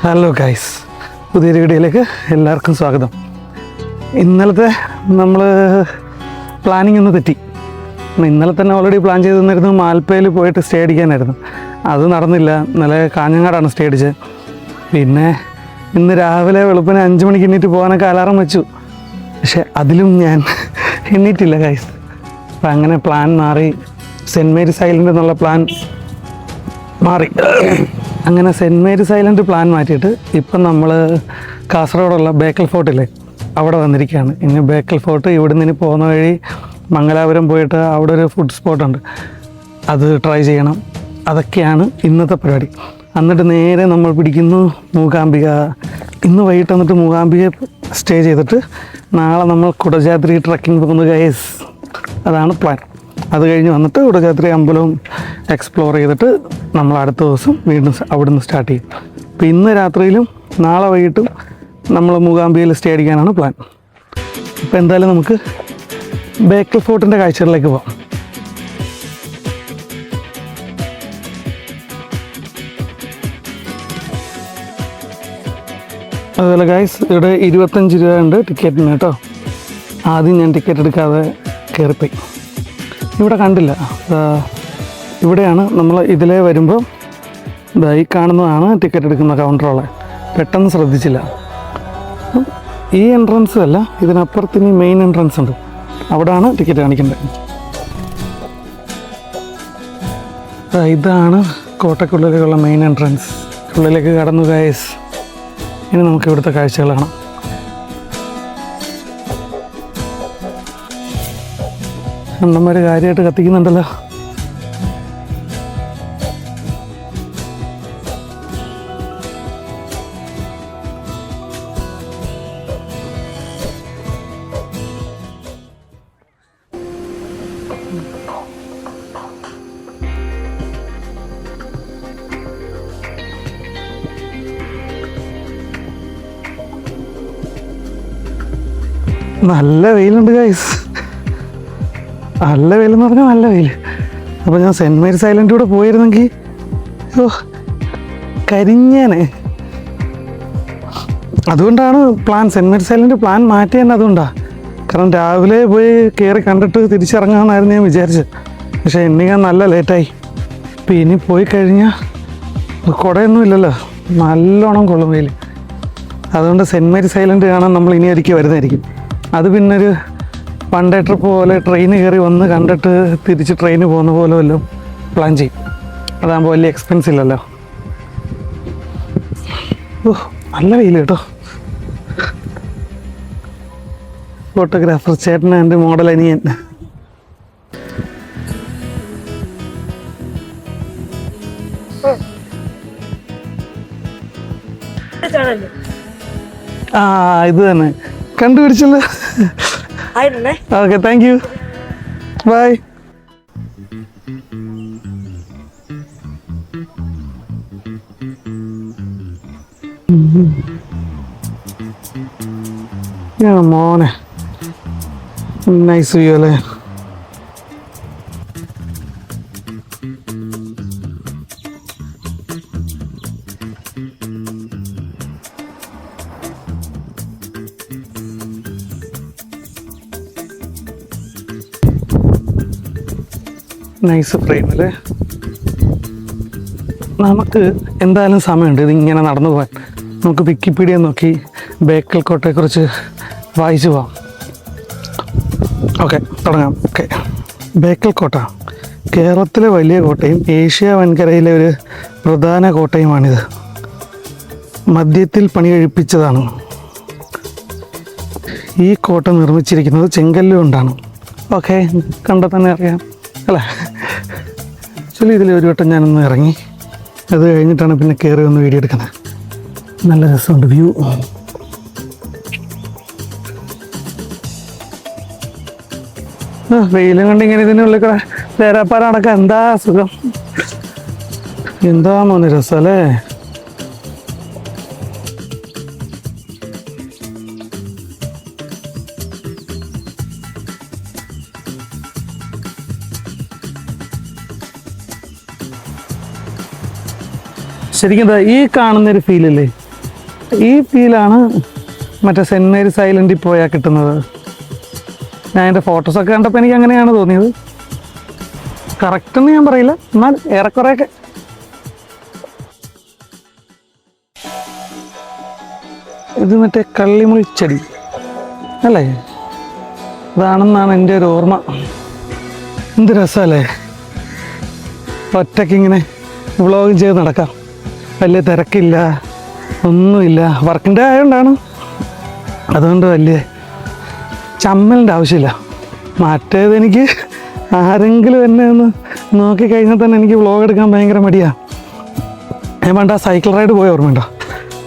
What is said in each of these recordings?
Hello guys, പുതിയൊരു വീഡിയോയിലേക്ക് എല്ലാവർക്കും സ്വാഗതം. ഇന്നലത്തെ നമ്മൾ പ്ലാനിങ് ഒന്ന് തെറ്റി. ഇന്നലെ തന്നെ ഓൾറെഡി പ്ലാൻ ചെയ്ത് തന്നിരുന്നു മാൽപ്പയിൽ പോയിട്ട് സ്റ്റേ അടിക്കാനായിരുന്നു. അത് നടന്നില്ല. ഇന്നലെ കാഞ്ഞങ്ങാടാണ് സ്റ്റേ അടിച്ചത്. പിന്നെ ഇന്ന് രാവിലെ വെളുപ്പിന് 5 മണിക്ക് എണ്ണീറ്റ് പോകാനൊക്കെ അലാറം വെച്ചു. പക്ഷെ അതിലും ഞാൻ എണ്ണീറ്റില്ല ഗൈസ്. അപ്പം അങ്ങനെ പ്ലാൻ മാറി. സെൻറ്റ് മേരീസ് ഐലൻഡ് എന്നുള്ള പ്ലാൻ മാറി. അങ്ങനെ സെൻറ്റ് മേരീസ് ഐലൻഡ് പ്ലാൻ മാറ്റിയിട്ട് ഇപ്പം നമ്മൾ കാസർഗോഡുള്ള ബേക്കൽ ഫോർട്ടില്ലേ അവിടെ വന്നിരിക്കുകയാണ്. ഇനി ബേക്കൽ ഫോർട്ട് ഇവിടുന്ന് ഇനി പോകുന്ന വഴി മംഗലാപുരം പോയിട്ട് അവിടെ ഒരു ഫുഡ് സ്പോട്ടുണ്ട്, അത് ട്രൈ ചെയ്യണം. അതൊക്കെയാണ് ഇന്നത്തെ പരിപാടി. എന്നിട്ട് നേരെ നമ്മൾ പിടിക്കുന്നു മൂകാംബിക. ഇന്ന് വൈകിട്ട് വന്നിട്ട് മൂകാംബിക സ്റ്റേ ചെയ്തിട്ട് നാളെ നമ്മൾ കുടജാദ്രി ട്രക്കിംഗ് പോകുന്നു ഗൈസ്. അതാണ് പ്ലാൻ. അത് കഴിഞ്ഞ് വന്നിട്ട് കുടജാദ്രി അമ്പലവും എക്സ്പ്ലോർ ചെയ്തിട്ട് നമ്മൾ അടുത്ത ദിവസം വീണ്ടും അവിടെ നിന്ന് സ്റ്റാർട്ട് ചെയ്യും. അപ്പോൾ ഇന്ന് രാത്രിയിലും നാളെ വൈകിട്ടും നമ്മൾ മൂകാംബികയിൽ സ്റ്റേ അടിക്കാനാണ് പ്ലാൻ. അപ്പോൾ എന്തായാലും നമുക്ക് ബേക്കൽ ഫോർട്ടിൻ്റെ കാഴ്ചകളിലേക്ക് പോകാം. അതുപോലെ ഗൈസ്, ഇവിടെ 25 രൂപ ഉണ്ട് ടിക്കറ്റിന് കേട്ടോ. ആദ്യം ഞാൻ ടിക്കറ്റ് എടുക്കാതെ കയറിപ്പോയി. ഇവിടെ കണ്ടില്ല. ഇവിടെയാണ് നമ്മൾ ഇതിലേ വരുമ്പോൾ ഈ കാണുന്നതാണ് ടിക്കറ്റ് എടുക്കുന്ന കൗണ്ടറുകളെ. പെട്ടെന്ന് ശ്രദ്ധിച്ചില്ല. ഈ എൻട്രൻസ് അല്ല, ഇതിനപ്പുറത്തിന് മെയിൻ എൻട്രൻസ് ഉണ്ട്, അവിടെയാണ് ടിക്കറ്റ് കാണിക്കേണ്ടത്. ഇതാണ് കോട്ടയ്ക്കുള്ളിലേക്കുള്ള മെയിൻ എൻട്രൻസ്. ഉള്ളിലേക്ക് കടന്നു ഗൈസ്. ഇനി നമുക്ക് ഇവിടുത്തെ കാഴ്ചകൾ കാണാം. അണ്ണന്മാർ കാര്യമായിട്ട് കത്തിക്കുന്നുണ്ടല്ലോ. നല്ല വെയിലുണ്ട് ഗൈസ്. നല്ല വെയിലെന്ന് പറഞ്ഞാൽ നല്ല വെയിൽ. അപ്പോൾ ഞാൻ സെൻറ്റ് മേരീസ് ഐലൻഡ് കൂടെ പോയിരുന്നെങ്കിൽ കരിഞ്ഞേനെ. അതുകൊണ്ടാണ് plan, Saint Mary's Island plan മാറ്റി തന്നെ അതുകൊണ്ടാണ്. കാരണം രാവിലെ പോയി കയറി കണ്ടിട്ട് തിരിച്ചിറങ്ങാമെന്നായിരുന്നു ഞാൻ വിചാരിച്ചത്. പക്ഷേ എണ്ണിക്കാൻ നല്ല ലേറ്റായി. അപ്പോൾ ഇനി പോയി കഴിഞ്ഞാൽ കുടയൊന്നും ഇല്ലല്ലോ, നല്ലോണം കൊള്ളും വെയിൽ. അതുകൊണ്ട് സെൻറ്റ് മേരീസ് ഐലൻഡ് കാണാൻ നമ്മൾ ഇനി ഒരിക്കൽ വരുന്നതായിരിക്കും. അത് പിന്നൊരു വൺ ഡേ ട്രിപ്പ് പോലെ ട്രെയിന് കയറി വന്ന് കണ്ടിട്ട് തിരിച്ച് ട്രെയിന് പോകുന്ന പോലെ വല്ലതും പ്ലാൻ ചെയ്യും. അതാകുമ്പോൾ വലിയ എക്സ്പെൻസ് ഇല്ലല്ലോ. നല്ല വെയിൽ കേട്ടോ. ഫോട്ടോഗ്രാഫർ ചേട്ടൻ, എൻ്റെ മോഡൽ അനിയൻ. ഇത് തന്നെ കണ്ടുപിടിച്ചല്ലോ. Okay, thank you, bye. മോനെ നൈസ് വ്യൂ അല്ലേ. നൈസ് ഫ്രെയിം അല്ലേ. നമുക്ക് എന്തായാലും സമയമുണ്ട് ഇതിങ്ങനെ നടന്നു പോകാൻ. നമുക്ക് വിക്കിപീഡിയ നോക്കി ബേക്കൽ കോട്ടയെക്കുറിച്ച് വായിച്ചു പോവാം. ഓക്കെ, തുടങ്ങാം. ഓക്കെ, ബേക്കൽ കോട്ട കേരളത്തിലെ വലിയ കോട്ടയും ഏഷ്യ വൻകരയിലെ ഒരു പ്രധാന കോട്ടയുമാണിത്. മധ്യത്തിൽ പണി കഴിപ്പിച്ചതാണ്. ഈ കോട്ട നിർമ്മിച്ചിരിക്കുന്നത് ചെങ്കല്ല് കൊണ്ടാണ്. ഓക്കെ, കണ്ടാൽ തന്നെ അറിയാം അല്ലേ. ആക്ച്വലി ഇതിൽ ഒരു വട്ടം ഞാനൊന്ന് ഇറങ്ങി, അത് കഴിഞ്ഞിട്ടാണ് പിന്നെ കയറി ഒന്ന് വീഡിയോ എടുക്കുന്നത്. നല്ല രസമുണ്ട് വ്യൂ. വെയിലും കൊണ്ട് ഇങ്ങനെ ഇതിനുള്ളിൽ കൂടെ തേരാപ്പാറ നടക്കാം. എന്താ സുഖം, എന്താ മോനെ രസം അല്ലേ. ശരിക്കും ഈ കാണുന്നൊരു ഫീലല്ലേ, ഈ ഫീലാണ് മറ്റേ സെൻറ്റ് മേരീസ് ഐലൻഡിൽ പോയാൽ കിട്ടുന്നത്. ഞാൻ എൻ്റെ ഫോട്ടോസൊക്കെ കണ്ടപ്പോൾ എനിക്ക് അങ്ങനെയാണ് തോന്നിയത്. കറക്റ്റെന്ന് ഞാൻ പറയില്ല, എന്നാൽ ഏറെക്കുറെയൊക്കെ. ഇത് മറ്റേ കള്ളിമുൾച്ചെടി അല്ലേ? അതാണെന്നാണ് എൻ്റെ ഒരു ഓർമ്മ. എന്ത് രസമല്ലേ ഒറ്റയ്ക്കിങ്ങനെ വ്ളോഗ് ചെയ്ത് നടക്കാം. വലിയ തിരക്കില്ല, ഒന്നുമില്ല. വർക്കിൻ്റെ ആയതുകൊണ്ടാണ്, അതുകൊണ്ട് വലിയ ചമ്മലിൻ്റെ ആവശ്യമില്ല. മറ്റേതെനിക്ക് ആരെങ്കിലും എന്നെ ഒന്ന് നോക്കിക്കഴിഞ്ഞാൽ തന്നെ എനിക്ക് വ്ളോഗ് എടുക്കാൻ ഭയങ്കര മടിയാണ്. ഞാൻ പണ്ട് ആ സൈക്കിൾ റൈഡ് പോയ ഓർമ്മയുണ്ടോ?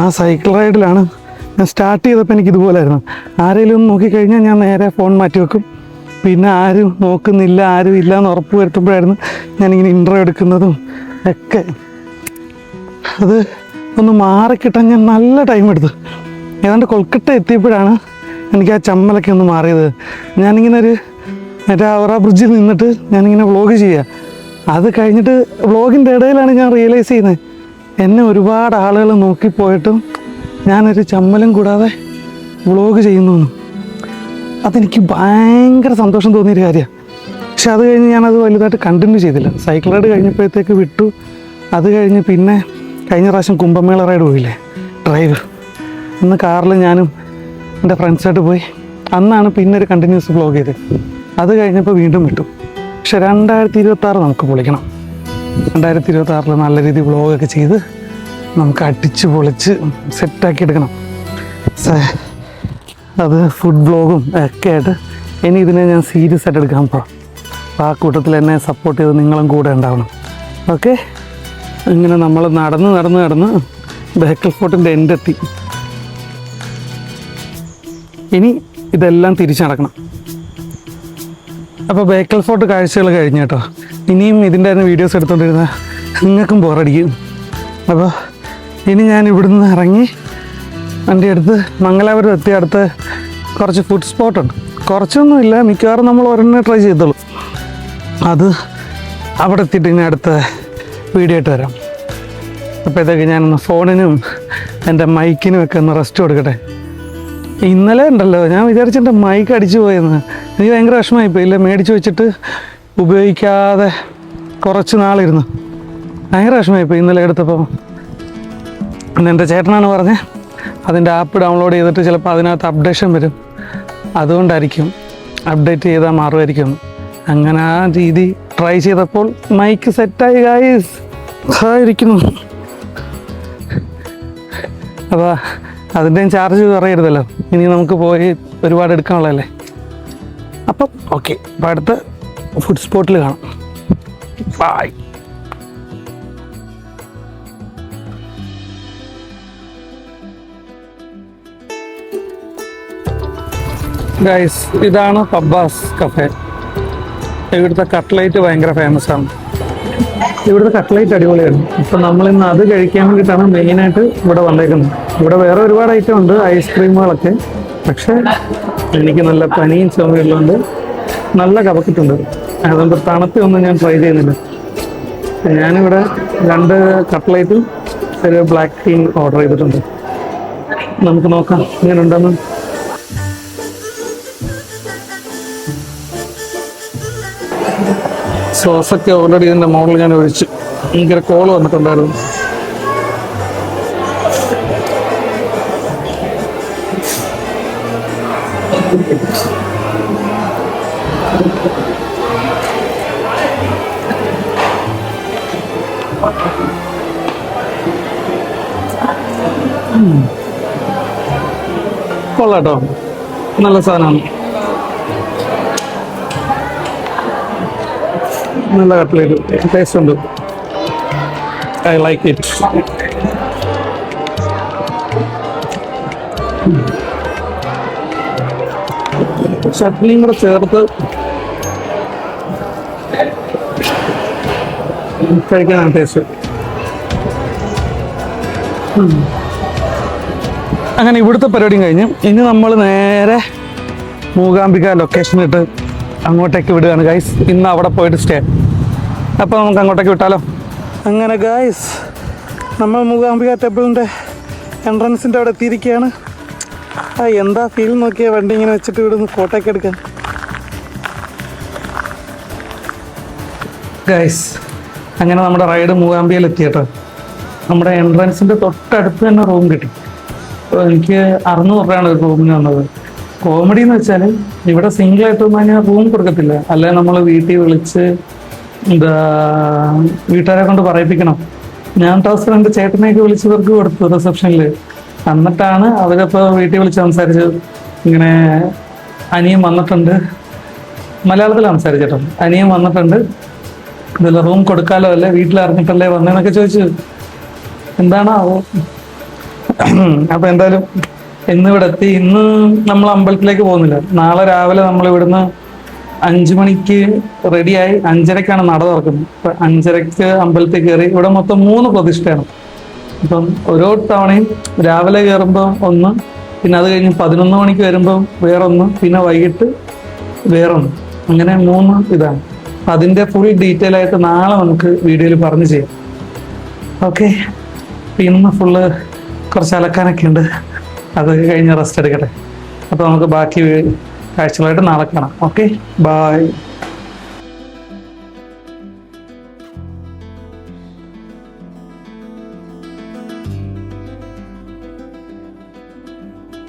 ആ സൈക്കിൾ റൈഡിലാണ് ഞാൻ സ്റ്റാർട്ട് ചെയ്തപ്പോൾ എനിക്ക് ഇതുപോലായിരുന്നു. ആരെങ്കിലും ഒന്ന് നോക്കിക്കഴിഞ്ഞാൽ ഞാൻ നേരെ ഫോൺ മാറ്റി വെക്കും. പിന്നെ ആരും നോക്കുന്നില്ല, ആരും ഇല്ല എന്ന് ഉറപ്പ് വരുത്തുമ്പോഴായിരുന്നു ഞാനിങ്ങനെ ഇൻട്രോ എടുക്കുന്നതും ഒക്കെ. അത് ഒന്ന് മാറിക്കിട്ടാൻ ഞാൻ നല്ല ടൈം എടുത്തു. ഏതാണ്ട് കൊൽക്കട്ട എത്തിയപ്പോഴാണ് എനിക്ക് ആ ചമ്മലൊക്കെ ഒന്ന് മാറിയത്. ഞാനിങ്ങനെ മറ്റേ ഹൗറ ബ്രിഡ്ജിൽ നിന്നിട്ട് ഞാനിങ്ങനെ വ്ളോഗ് ചെയ്യുക. അത് കഴിഞ്ഞിട്ട് വ്ളോഗിൻ്റെ ഇടയിലാണ് ഞാൻ റിയലൈസ് ചെയ്യുന്നത് എന്നെ ഒരുപാട് ആളുകൾ നോക്കിപ്പോയിട്ടും ഞാനൊരു ചമ്മലും കൂടാതെ വ്ളോഗ് ചെയ്യുന്നു. അതെനിക്ക് ഭയങ്കര സന്തോഷം തോന്നിയൊരു കാര്യമാണ്. പക്ഷെ അത് കഴിഞ്ഞ് ഞാനത് വലുതായിട്ട് കണ്ടിന്യൂ ചെയ്തില്ല. സൈക്കിൾ റൈഡ് കഴിഞ്ഞപ്പോഴത്തേക്ക് വിട്ടു. അത് കഴിഞ്ഞ് പിന്നെ കഴിഞ്ഞ പ്രാവശ്യം കുംഭമേള റൈഡ് പോയില്ലേ, ഡ്രൈവ്, അന്ന് കാറിൽ ഞാനും എൻ്റെ ഫ്രണ്ട്സായിട്ട് പോയി. അന്നാണ് പിന്നെ ഒരു കണ്ടിന്യൂസ് വ്ളോഗ് ചെയ്തത്. അത് കഴിഞ്ഞപ്പോൾ വീണ്ടും വിട്ടു. പക്ഷെ 2026 നമുക്ക് പൊളിക്കണം. 2026 നല്ല രീതിയിൽ വ്ളോഗൊക്കെ ചെയ്ത് നമുക്ക് അടിച്ച് പൊളിച്ച് സെറ്റാക്കി എടുക്കണം. അത് ഫുഡ് വ്ളോഗും ഒക്കെ ആയിട്ട് ഇനി ഇതിനെ ഞാൻ സീരിയസ് ആയിട്ട് എടുക്കാൻ പോകാം. അപ്പോൾ ആ കൂട്ടത്തിൽ എന്നെ സപ്പോർട്ട് ചെയ്ത് നിങ്ങളും കൂടെ ഉണ്ടാവണം. ഓക്കെ, ഇങ്ങനെ നമ്മൾ നടന്ന് ബേക്കൽ ഫോർട്ടിൻ്റെ എൻഡെത്തി. ഇനി ഇതെല്ലാം തിരിച്ചു നടക്കണം. അപ്പോൾ ബേക്കൽ ഫോർട്ട് കാഴ്ചകൾ കഴിഞ്ഞു കേട്ടോ. ഇനിയും ഇതിൻ്റെ തന്നെ വീഡിയോസ് എടുത്തുകൊണ്ടിരുന്ന നിങ്ങൾക്കും ബോറടിക്കും. അപ്പോൾ ഇനി ഞാൻ ഇവിടുന്ന് ഇറങ്ങി വണ്ടി എടുത്ത് മംഗലാപുരം എത്തി. അടുത്ത് കുറച്ച് ഫുഡ് സ്പോട്ടുണ്ട്. കുറച്ചൊന്നുമില്ല, മിക്കവാറും നമ്മൾ ഒരെണ്ണം ട്രൈ ചെയ്തോളൂ. അത് അവിടെ എത്തിയിട്ട് ഇനി അടുത്ത വീഡിയോ ആയിട്ട് വരാം. അപ്പോഴത്തേക്ക് ഞാനൊന്ന് ഫോണിനും എൻ്റെ മൈക്കിനും ഒക്കെ ഒന്ന് റെസ്റ്റ് കൊടുക്കട്ടെ. ഇന്നലെ ഉണ്ടല്ലോ ഞാൻ വിചാരിച്ചെൻ്റെ മൈക്ക് അടിച്ചു പോയെന്ന്. എനിക്ക് ഭയങ്കര വിഷമമായിപ്പോയി. ഇല്ല, മേടിച്ച് വെച്ചിട്ട് ഉപയോഗിക്കാതെ കുറച്ച് നാളിരുന്നു. ഭയങ്കര വിഷമമായിപ്പോയി ഇന്നലെ എടുത്തപ്പോൾ. പിന്നെ എൻ്റെ ചേട്ടനാണ് പറഞ്ഞത് അതിൻ്റെ ആപ്പ് ഡൗൺലോഡ് ചെയ്തിട്ട് ചിലപ്പോൾ അതിനകത്ത് അപ്ഡേഷൻ വരും, അതുകൊണ്ടായിരിക്കും അപ്ഡേറ്റ് ചെയ്താൽ മാറുമായിരിക്കും. അങ്ങനെ ആ രീതി ട്രൈ ചെയ്തപ്പോൾ മൈക്ക് സെറ്റായി ഗായ്സ്. ഇരിക്കുന്നു. അപ്പോൾ അതിൻ്റെയും ചാർജ് കുറയരുതല്ലോ. ഇനി നമുക്ക് പോയി ഒരുപാട് എടുക്കാനുള്ളതല്ലേ. അപ്പം ഓക്കെ, അപ്പോൾ അടുത്ത ഫുഡ് സ്പോട്ടിൽ കാണാം. ബൈ. ഗൈസ്, ഇതാണ് പബ്ബാസ് കഫേ. ഇവിടുത്തെ കട്ട്ലൈറ്റ് ഭയങ്കര ഫേമസ് ആണ്. ഇവിടുത്തെ കട്ട്ലൈറ്റ് അടിപൊളിയാണ്. അപ്പം നമ്മളിന്ന് അത് കഴിക്കാൻ വേണ്ടിയിട്ടാണ് മെയിനായിട്ട് ഇവിടെ വന്നേക്കുന്നത്. ഇവിടെ വേറെ ഒരുപാട് ഐറ്റം ഉണ്ട്, ഐസ്ക്രീമുകളൊക്കെ. പക്ഷേ എനിക്ക് നല്ല പനിയും ചുമയുള്ളതുകൊണ്ട് നല്ല കഫക്കെട്ടുണ്ട്. അതുകൊണ്ട് തണുപ്പൊന്നും ഞാൻ ട്രൈ ചെയ്യുന്നില്ല. ഞാനിവിടെ 2 കട്ട്ലൈറ്റും ഒരു ബ്ലാക്ക് ടീ ഓർഡർ ചെയ്തിട്ടുണ്ട്. നമുക്ക് നോക്കാം ഇങ്ങനെ ഉണ്ടെന്ന്. സോസൊക്കെ ഓൾറെഡി ഇതിൻ്റെ മുകളിൽ ഞാൻ ഒഴിച്ച്. ഭയങ്കര കോള് വന്നിട്ടുണ്ടായിരുന്നു. കൊള്ളാട്ടോ, നല്ല സാധനമാണ്. നല്ല കട്ട്ലേറ്റ്, ടേസ്റ്റ് ഉണ്ട്. I like it. ചട്നിയും കൂടെ ചേർത്ത് കഴിക്കാനാണ് ടേസ്റ്റ്. അങ്ങനെ ഇവിടുത്തെ പരിപാടിയും കഴിഞ്ഞു. ഇനി നമ്മൾ നേരെ മൂകാംബിക ലൊക്കേഷനിട്ട് അങ്ങോട്ടേക്ക് വിടുകയാണ് ഗൈസ്. ഇന്ന് അവിടെ പോയിട്ട് സ്റ്റേ. അപ്പോൾ നമുക്ക് അങ്ങോട്ടേക്ക് വിട്ടാലോ. അങ്ങനെ ഗൈസ്, നമ്മൾ മൂകാംബിക ടെമ്പിളിൻ്റെ എൻട്രൻസിൻ്റെ അവിടെ എത്തിയിരിക്കുകയാണ്. എന്താ ഫീൽ നോക്കിയാൽ വണ്ടി ഇങ്ങനെ വെച്ചിട്ട് ഇവിടുന്ന് ഫോട്ടോ ഒക്കെ എടുക്കാൻ. ഗൈസ്, അങ്ങനെ നമ്മുടെ റൈഡ് മൂകാംബികയിൽ എത്തിയിട്ടോ. നമ്മുടെ എൻട്രൻസിൻ്റെ തൊട്ടടുത്ത് തന്നെ റൂം കിട്ടി. എനിക്ക് 600 രൂപയാണ് ഒരു റൂമിന് വന്നത്. കോമഡി എന്ന് വെച്ചാൽ ഇവിടെ സിംഗിളായിട്ട് ഞാൻ റൂം കൊടുക്കത്തില്ല, അല്ലെ നമ്മൾ വീട്ടിൽ വിളിച്ച് വീട്ടുകാരെ കൊണ്ട് പറയിപ്പിക്കണം. ഞാൻ ടോസ് എൻ്റെ ചേട്ടനെയൊക്കെ വിളിച്ച് ഇവർക്ക് കൊടുത്തു റിസപ്ഷനിൽ. എന്നിട്ടാണ് അവരിപ്പോൾ വീട്ടിൽ വിളിച്ച് സംസാരിച്ചു. ഇങ്ങനെ അനിയൻ വന്നിട്ടുണ്ട്, മലയാളത്തിൽ സംസാരിച്ചിട്ടോ. അനിയൻ വന്നിട്ടുണ്ട്, ഇതല്ല റൂം കൊടുക്കാലോ അല്ലേ, വീട്ടിൽ അറിഞ്ഞിട്ടല്ലേ വന്നേന്നൊക്കെ ചോദിച്ചു. എന്താണാവോ. അപ്പം എന്തായാലും ഇന്നിവിടെ എത്തി. ഇന്ന് നമ്മൾ അമ്പലത്തിലേക്ക് പോകുന്നില്ല. നാളെ രാവിലെ നമ്മൾ ഇവിടുന്ന് 5 മണിക്ക് റെഡിയായി 5:30ക്കാണ് നട തുറക്കുന്നത്. അപ്പം 5:30ക്ക് അമ്പലത്തിൽ കയറി. ഇവിടെ മൊത്തം 3 പ്രതിഷ്ഠയാണ്. അപ്പം ഓരോ തവണയും രാവിലെ കയറുമ്പോൾ ഒന്ന്, പിന്നെ അത് കഴിഞ്ഞ് 11 മണിക്ക് വരുമ്പോൾ വേറൊന്ന്, പിന്നെ വൈകിട്ട് വേറൊന്ന്, അങ്ങനെ 3 ഇതാണ്. അപ്പം അതിൻ്റെ ഫുൾ ഡീറ്റെയിൽ ആയിട്ട് നാളെ നമുക്ക് വീഡിയോയിൽ പറഞ്ഞു ചെയ്യാം. ഓക്കെ, ഇന്ന് ഫുള്ള് കുറച്ച് അലക്കാനൊക്കെ ഉണ്ട്. അതൊക്കെ കഴിഞ്ഞ് റെസ്റ്റ് എടുക്കട്ടെ. അപ്പോൾ നമുക്ക് ബാക്കി കാഴ്ചകളായിട്ട് നാളെ കാണാം. Okay, by.